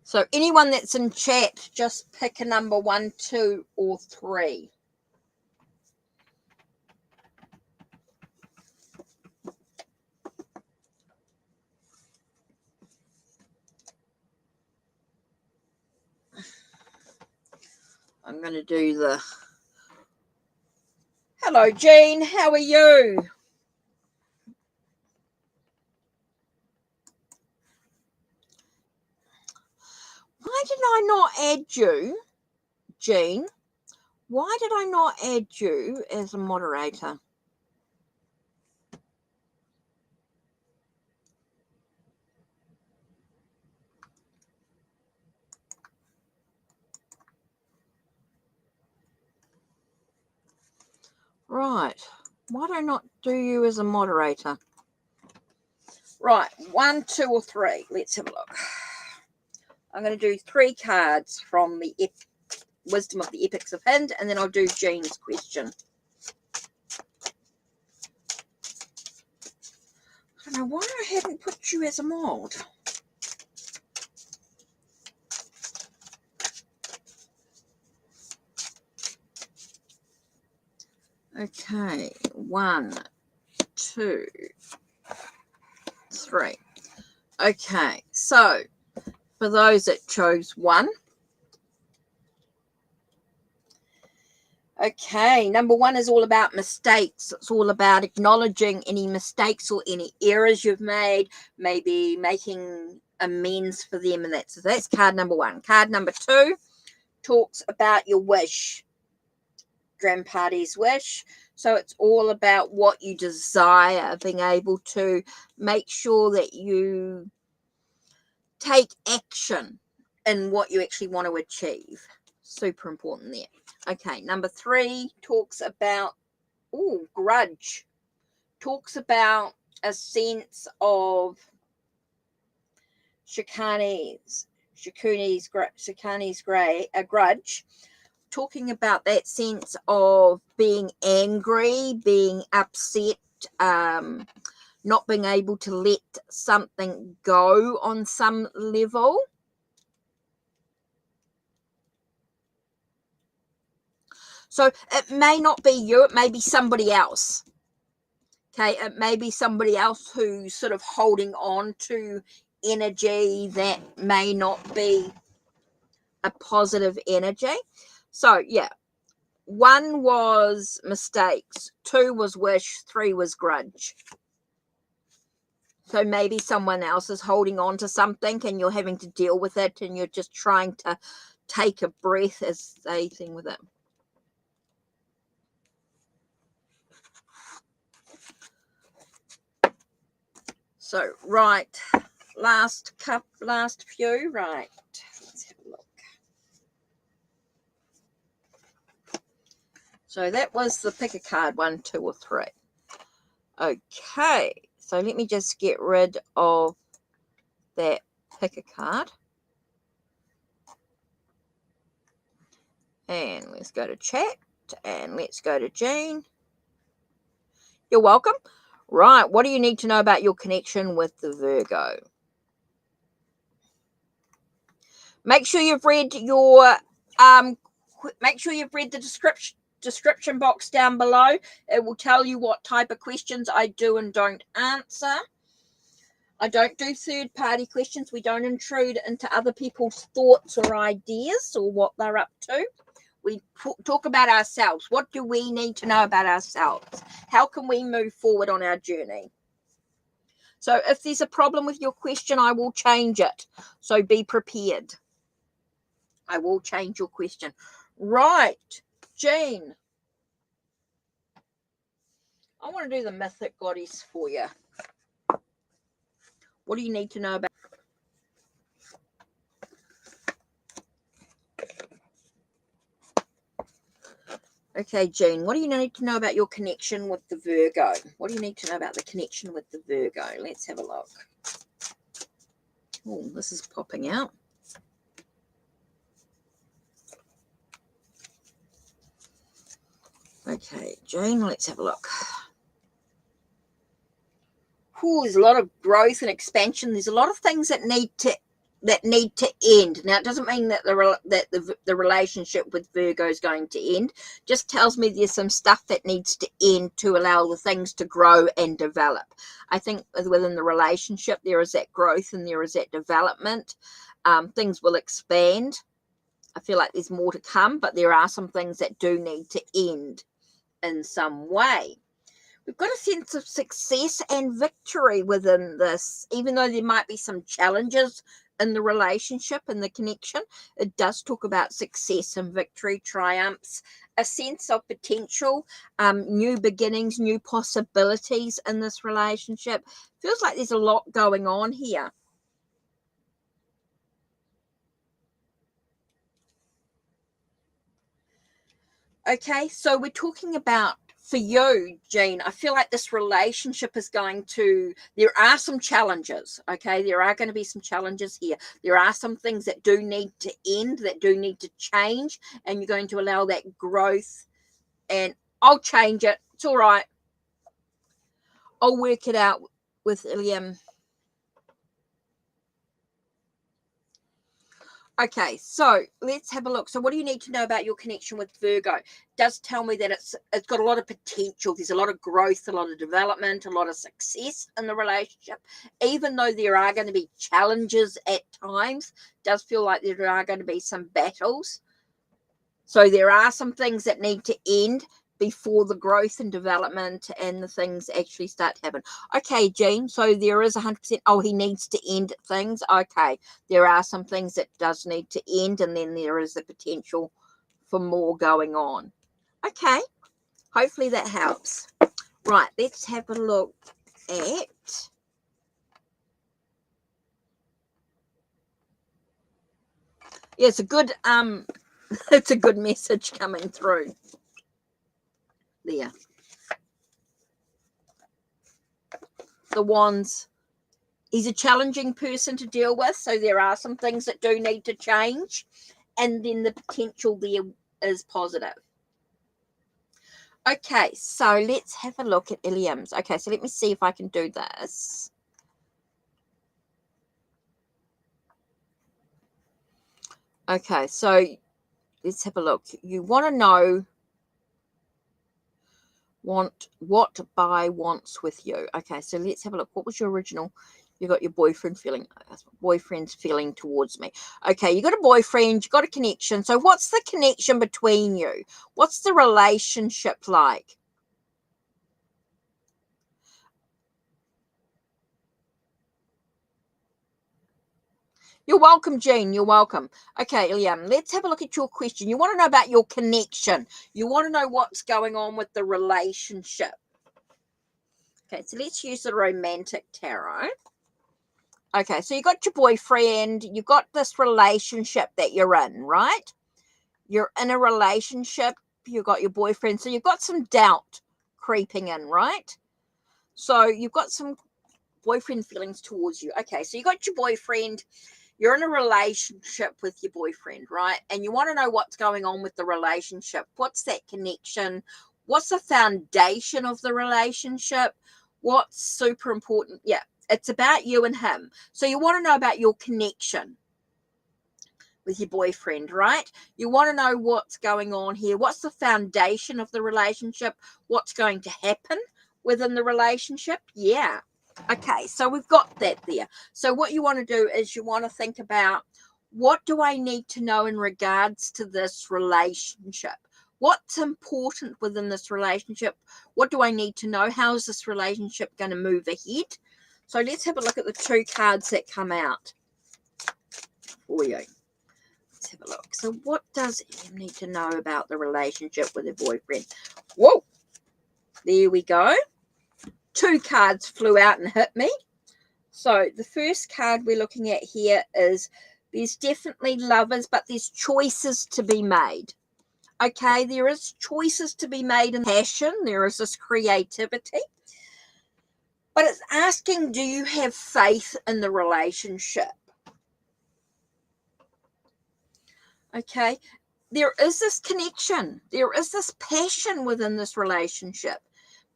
So anyone that's in chat, just pick a number 1, 2, or 3. I'm going to do the... Hello, Jean. How are you? Why did I not add you, Jean? Why did I not add you as a moderator? Right. Why do I not do you as a moderator? Right. 1, 2, or 3. Let's have a look. I'm going to do 3 cards from the Wisdom of the Epics of Hind, and then I'll do Jean's question. I don't know why I hadn't put you as a mod. Okay. 1, 2, 3. Okay. So, for those that chose 1. Okay, number 1 is all about mistakes. It's all about acknowledging any mistakes or any errors you've made, maybe making amends for them, and that's card number 1. Card number 2 talks about your wish, Grandparty's wish. So it's all about what you desire, being able to make sure that you take action in what you actually want to achieve. Super important there. Okay, number 3 talks about, grudge. Talks about a sense of Shikani's grudge. Talking about that sense of being angry, being upset, not being able to let something go on some level. So it may not be you, it may be somebody else. Okay, it may be somebody else who's sort of holding on to energy that may not be a positive energy. So, yeah, 1 was mistakes, 2 was wish, 3 was grudge. So maybe someone else is holding on to something and you're having to deal with it and you're just trying to take a breath as they thing with it. So, right, last few, right. Let's have a look. So that was the pick a card, 1, 2, or 3. Okay, so let me just get rid of that pick a card. And let's go to chat and let's go to Jean. You're welcome. Right, what do you need to know about your connection with the Virgo? Make sure you've read your make sure you've read the description box down below. It will tell you what type of questions I do and don't answer. I don't do third-party questions. We don't intrude into other people's thoughts or ideas or what they're up to. We talk about ourselves. What do we need to know about ourselves? How can we move forward on our journey? So if there's a problem with your question, I will change it. So be prepared. I will change your question. Right, Jean. I want to do the Mythic Goddess for you. What do you need to know about? Okay, Jean, what do you need to know about your connection with the Virgo? What do you need to know about the connection with the Virgo? Let's have a look. Oh, this is popping out. Okay, Jean, let's have a look. Ooh, there's a lot of growth and expansion. There's a lot of things that need to end. Now, it doesn't mean that the relationship with Virgo is going to end. Just tells me there's some stuff that needs to end to allow the things to grow and develop. I think within the relationship, there is that growth and there is that development. Things will expand. I feel like there's more to come, but there are some things that do need to end in some way. We've got a sense of success and victory within this, even though there might be some challenges in the relationship and the connection. It does talk about success and victory, triumphs, a sense of potential, new beginnings, new possibilities in this relationship. Feels like there's a lot going on here. Okay, so we're talking about, for you, Jean, I feel like this relationship is going to, there are some challenges, okay? There are going to be some challenges here. There are some things that do need to end, that do need to change, and you're going to allow that growth, and I'll change it. It's all right. I'll work it out with Iliam. Okay, so let's have a look. So what do you need to know about your connection with Virgo? It does tell me that it's got a lot of potential. There's a lot of growth, a lot of development, a lot of success in the relationship. Even though there are going to be challenges at times, it does feel like there are going to be some battles. So there are some things that need to end before the growth and development and the things actually start to happen. Okay, Jean, so there is 100%. Oh, he needs to end things. Okay, there are some things that does need to end, and then there is the potential for more going on. Okay, hopefully that helps. Right, let's have a look at... Yeah, it's a good it's a good message coming through there. The Wands. He's a challenging person to deal with, so there are some things that do need to change, and then the potential there is positive. Okay, so let's have a look at Iliam's. Okay, so let me see if I can do this. Okay, so let's have a look. You want to know what Bi wants with you. Okay, so let's have a look. What was your original? You got your boyfriend's feeling towards me. Okay, you got a boyfriend, you got a connection. So what's the connection between you? What's the relationship like? You're welcome, Jean. You're welcome. Okay, Liam, let's have a look at your question. You want to know about your connection. You want to know what's going on with the relationship. Okay, so let's use the romantic tarot. Okay, so you got your boyfriend. You got this relationship that you're in, right? You're in a relationship. You got your boyfriend. So you've got some doubt creeping in, right? So you've got some boyfriend feelings towards you. Okay, so you got your boyfriend. You're in a relationship with your boyfriend, right? And you want to know what's going on with the relationship. What's that connection? What's the foundation of the relationship? What's super important? Yeah, it's about you and him. So you want to know about your connection with your boyfriend, right? You want to know what's going on here. What's the foundation of the relationship? What's going to happen within the relationship? Yeah. Okay, so we've got that there. So what you want to do is you want to think about, what do I need to know in regards to this relationship? What's important within this relationship? What do I need to know? How is this relationship going to move ahead? So let's have a look at the two cards that come out for you. Let's have a look. So what does Em need to know about the relationship with her boyfriend? Whoa, there we go. Two cards flew out and hit me. So the first card we're looking at here is, there's definitely lovers, but there's choices to be made. Okay, there is choices to be made in passion. There is this creativity. But it's asking, do you have faith in the relationship? Okay, there is this connection. There is this passion within this relationship.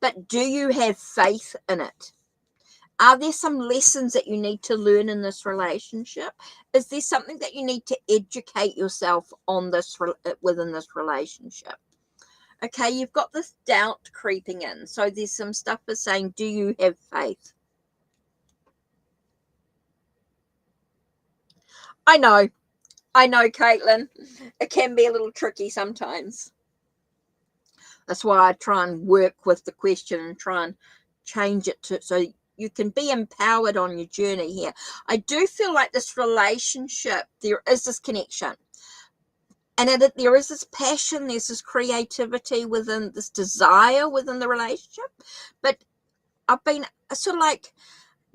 But do you have faith in it? Are there some lessons that you need to learn in this relationship? Is there something that you need to educate yourself on within this relationship? Okay, you've got this doubt creeping in. So there's some stuff that's saying, do you have faith? I know, Caitlin. It can be a little tricky sometimes. That's why I try and work with the question and try and change it to so you can be empowered on your journey here. I do feel like this relationship, there is this connection. And there is this passion, there's this creativity within this desire within the relationship. But I've been sort of like,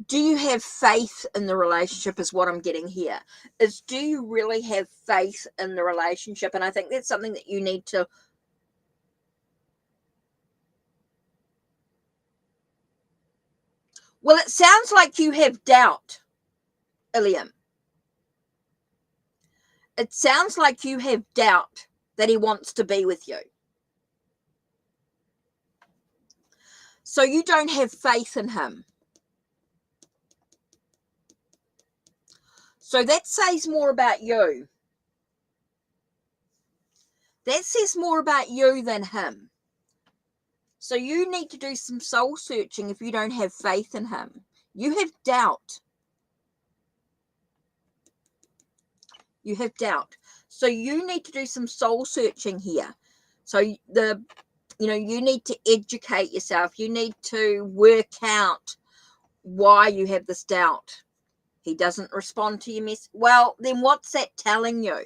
do you have faith in the relationship is what I'm getting here. Is, do you really have faith in the relationship? And I think that's something that you need to. Well, it sounds like you have doubt, Iliam. It sounds like you have doubt that he wants to be with you. So you don't have faith in him. So that says more about you. That says more about you than him. So you need to do some soul searching if you don't have faith in him. You have doubt. You have doubt. So you need to do some soul searching here. So you need to educate yourself. You need to work out why you have this doubt. He doesn't respond to your message. Well, then what's that telling you?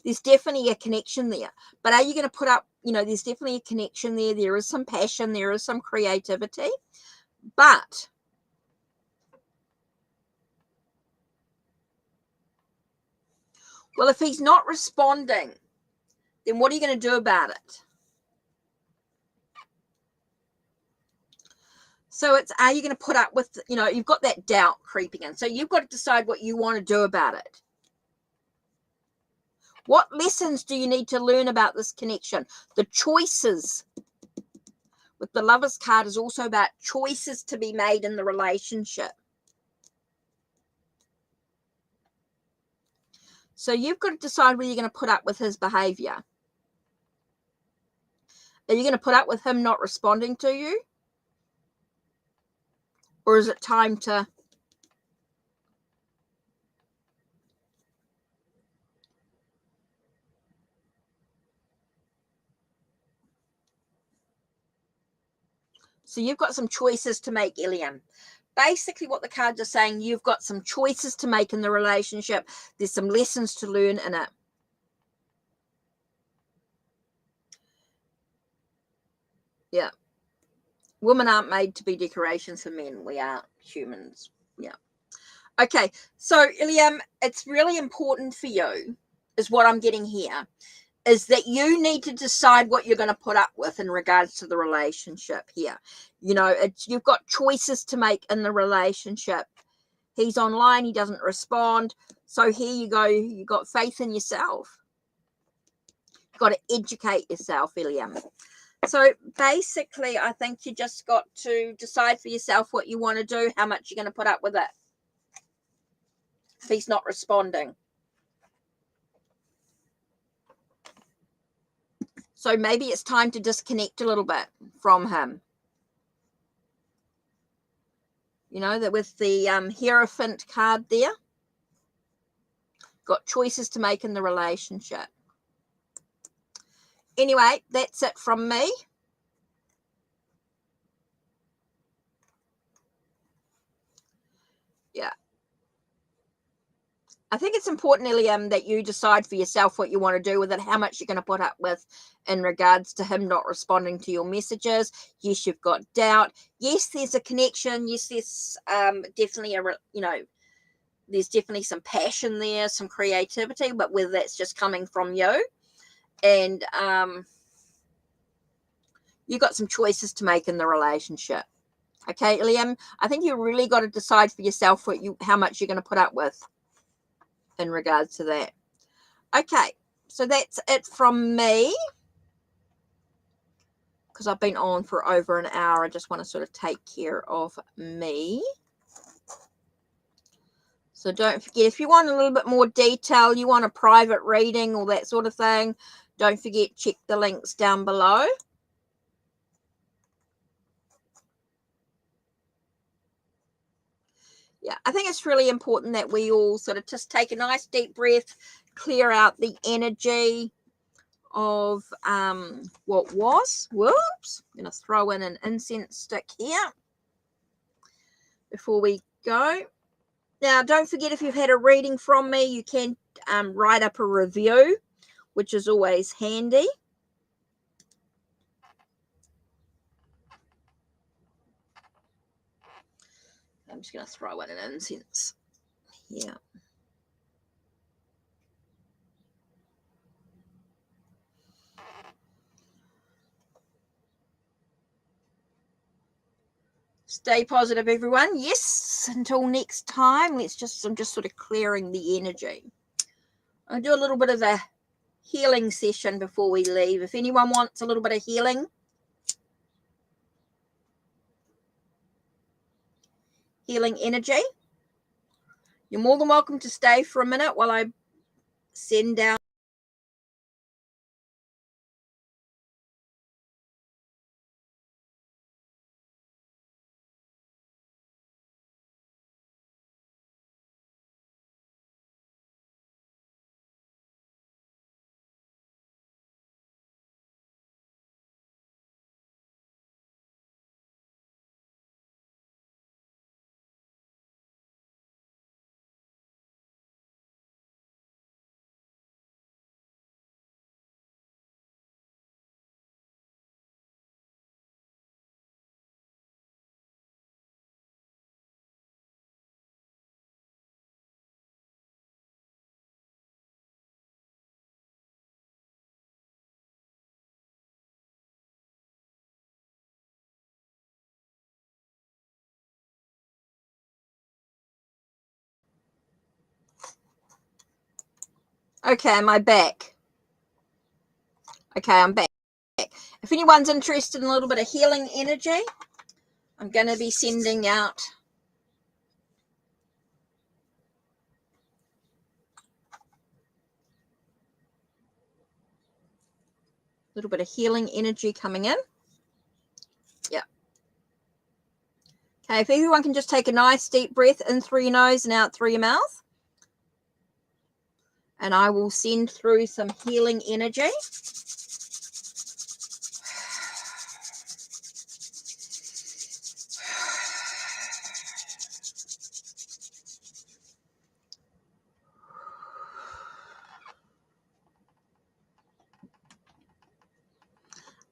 There's definitely a connection there. But are you going to put up, there's definitely a connection there. There is some passion. There is some creativity. But well, if he's not responding, then what are you going to do about it? So it's, are you going to put up with, you've got that doubt creeping in. So you've got to decide what you want to do about it. What lessons do you need to learn about this connection? The choices with the Lovers card is also about choices to be made in the relationship. So you've got to decide whether you're going to put up with his behavior. Are you going to put up with him not responding to you? Or is it time to... So you've got some choices to make, Ilium. Basically what the cards are saying, you've got some choices to make in the relationship. There's some lessons to learn in it. Yeah. Women aren't made to be decorations for men. We are humans. Yeah. Okay. So, Ilium, it's really important for you, is what I'm getting here, is that you need to decide what you're going to put up with in regards to the relationship here. You know, you've got choices to make in the relationship. He's online. He doesn't respond. So here you go. You got faith in yourself. You've got to educate yourself, Ilium. So basically, I think you just got to decide for yourself what you want to do, how much you're going to put up with it. If he's not responding. So maybe it's time to disconnect a little bit from him. You know, that with the Hierophant card there. Got choices to make in the relationship. Anyway, that's it from me. Yeah. I think it's important, Ilium, that you decide for yourself what you want to do with it, how much you're going to put up with in regards to him not responding to your messages. Yes, you've got doubt. Yes, there's a connection. Yes, there's definitely there's definitely some passion there, some creativity, but whether that's just coming from you. And you've got some choices to make in the relationship. Okay, Ilium, I think you really got to decide for yourself how much you're going to put up with in regards to that. Okay, so that's it from me. Because I've been on for over an hour. I just want to sort of take care of me. So don't forget, if you want a little bit more detail, you want a private reading or that sort of thing, don't forget, check the links down below. Yeah, I think it's really important that we all sort of just take a nice deep breath, clear out the energy of what was. Whoops, I'm going to throw in an incense stick here before we go. Now, don't forget, if you've had a reading from me, you can write up a review, which is always handy. I'm just going to throw in an incense here. Stay positive, everyone. Yes, until next time. I'm just sort of clearing the energy. I'll do a little bit of a healing session before we leave. If anyone wants a little bit of healing energy, you're more than welcome to stay for a minute while I send out. Okay, am I back? Okay, I'm back. If anyone's interested in a little bit of healing energy, I'm going to be sending out little bit of healing energy coming in. Yeah. Okay, if everyone can just take a nice deep breath in through your nose and out through your mouth. And I will send through some healing energy.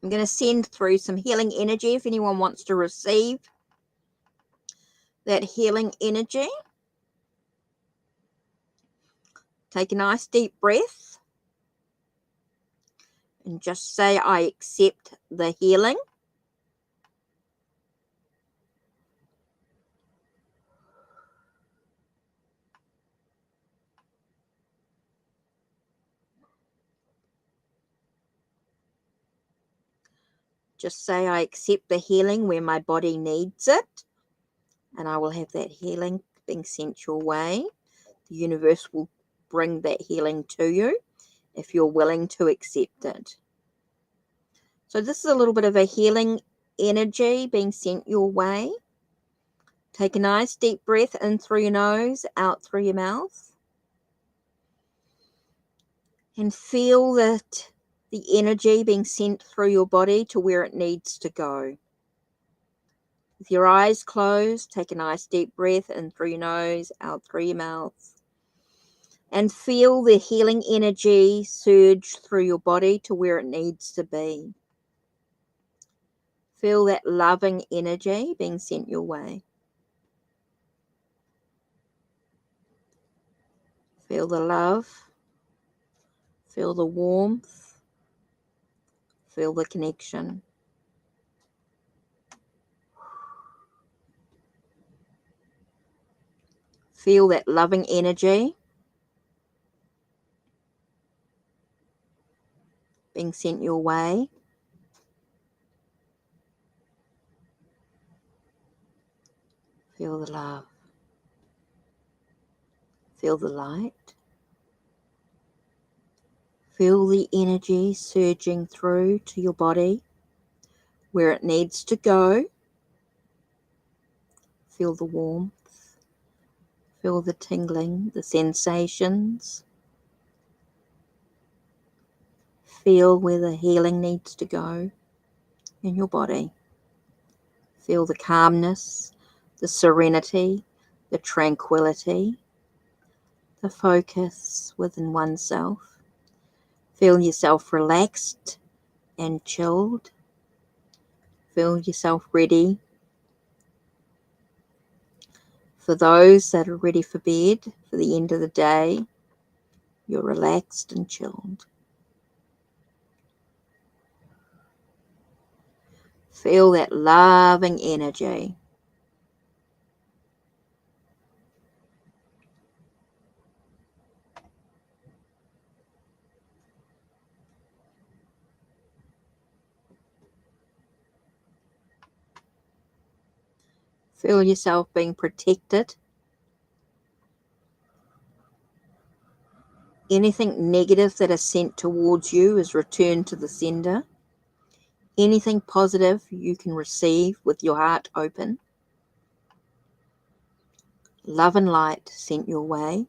I'm going to send through some healing energy if anyone wants to receive that healing energy. Take a nice deep breath and just say, I accept the healing. Just say, I accept the healing where my body needs it, and I will have that healing being sent your way. The universe will bring that healing to you if you're willing to accept it. So this is a little bit of a healing energy being sent your way. Take a nice deep breath in through your nose, out through your mouth. And feel that the energy being sent through your body to where it needs to go. With your eyes closed, take a nice deep breath in through your nose, out through your mouth. And feel the healing energy surge through your body to where it needs to be. Feel that loving energy being sent your way. Feel the love. Feel the warmth. Feel the connection. Feel that loving energy being sent your way. Feel the love. Feel the light. Feel the energy surging through to your body where it needs to go. Feel the warmth. Feel the tingling, the sensations. Feel where the healing needs to go in your body. Feel the calmness, the serenity, the tranquility, the focus within oneself. Feel yourself relaxed and chilled. Feel yourself ready. For those that are ready for bed, for the end of the day, you're relaxed and chilled. Feel that loving energy. Feel yourself being protected. Anything negative that is sent towards you is returned to the sender. Anything positive you can receive with your heart open. Love and light sent your way.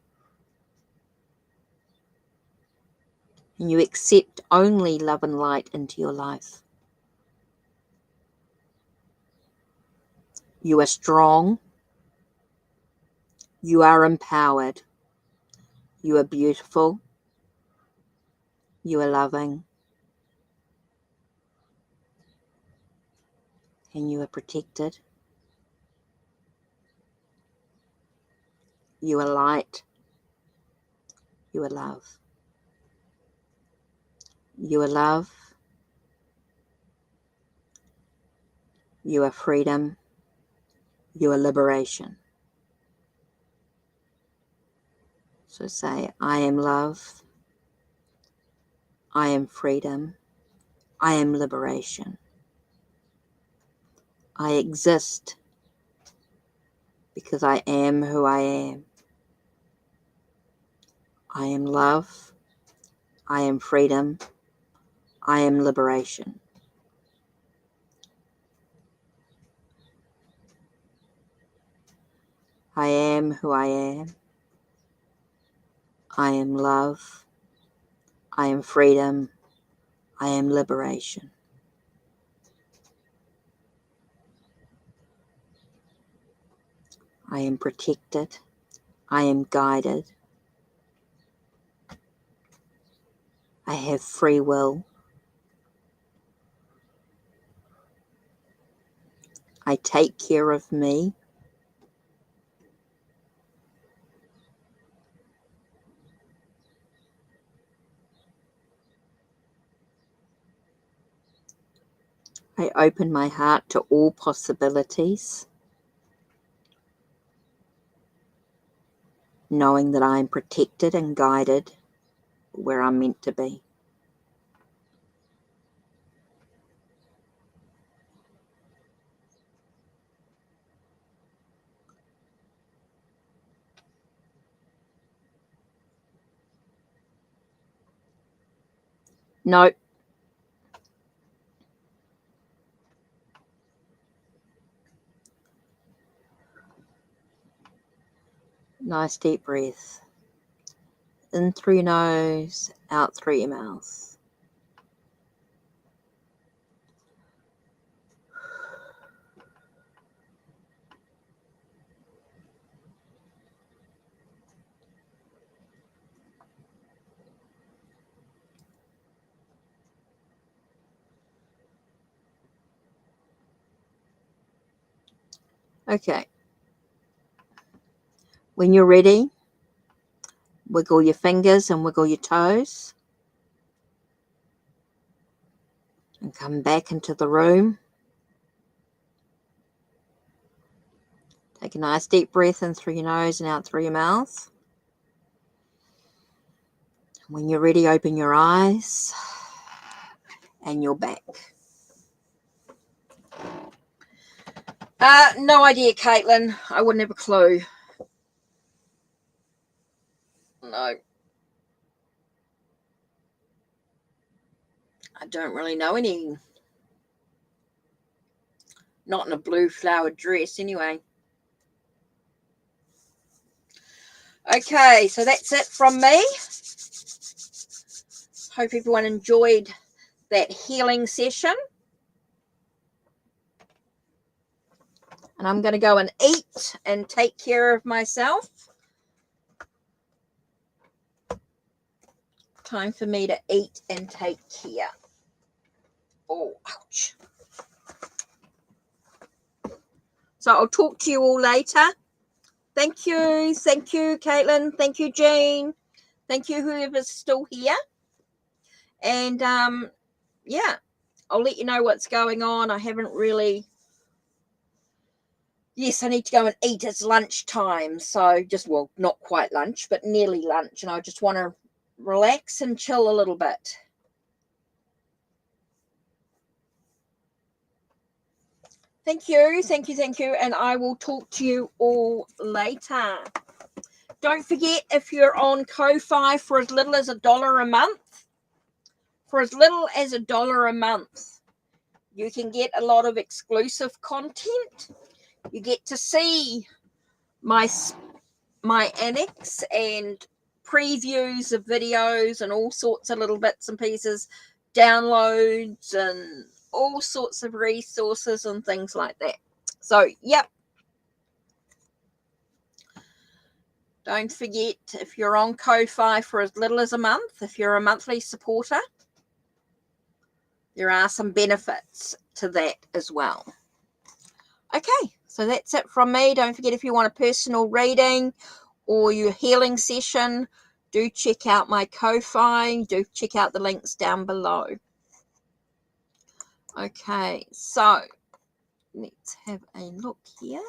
And you accept only love and light into your life. You are strong. You are empowered. You are beautiful. You are loving. And you are protected. You are light. You are love. You are love. You are freedom. You are liberation. So say, I am love. I am freedom. I am liberation. I exist because I am who I am. I am love. I am freedom. I am liberation. I am who I am. I am love. I am freedom. I am liberation. I am protected. I am guided. I have free will. I take care of me. I open my heart to all possibilities, knowing that I am protected and guided where I'm meant to be. No. Nice deep breath. In through your nose, out through your mouth. Okay. When you're ready, wiggle your fingers and wiggle your toes. And come back into the room. Take a nice deep breath in through your nose and out through your mouth. When you're ready, open your eyes and you're back. No idea, Caitlin. I wouldn't have a clue. No. I don't really know any. Not in a blue flowered dress, anyway. Okay, so that's it from me. Hope everyone enjoyed that healing session. And I'm going to go and eat and take care of myself. Time for me to eat and take care. Oh, ouch. So I'll talk to you all later. Thank you. Thank you, Caitlin. Thank you, Jean. Thank you, whoever's still here. And, yeah, I'll let you know what's going on. I haven't really... Yes, I need to go and eat. It's lunchtime. So just, well, not quite lunch, but nearly lunch. And I just want to relax and chill a little bit. Thank you. Thank you. Thank you. And I will talk to you all later. Don't forget, if you're on Ko-Fi for as little as $1 a month, you can get a lot of exclusive content. You get to see my annex and previews of videos and all sorts of little bits and pieces, downloads and all sorts of resources and things like that. So, yep. Don't forget, if you're on Ko-Fi for as little as a month, if you're a monthly supporter, there are some benefits to that as well. Okay, so that's it from me. Don't forget, if you want a personal reading or your healing session, do check out my Ko-Fi. Do check out the links down below. Okay, so let's have a look here.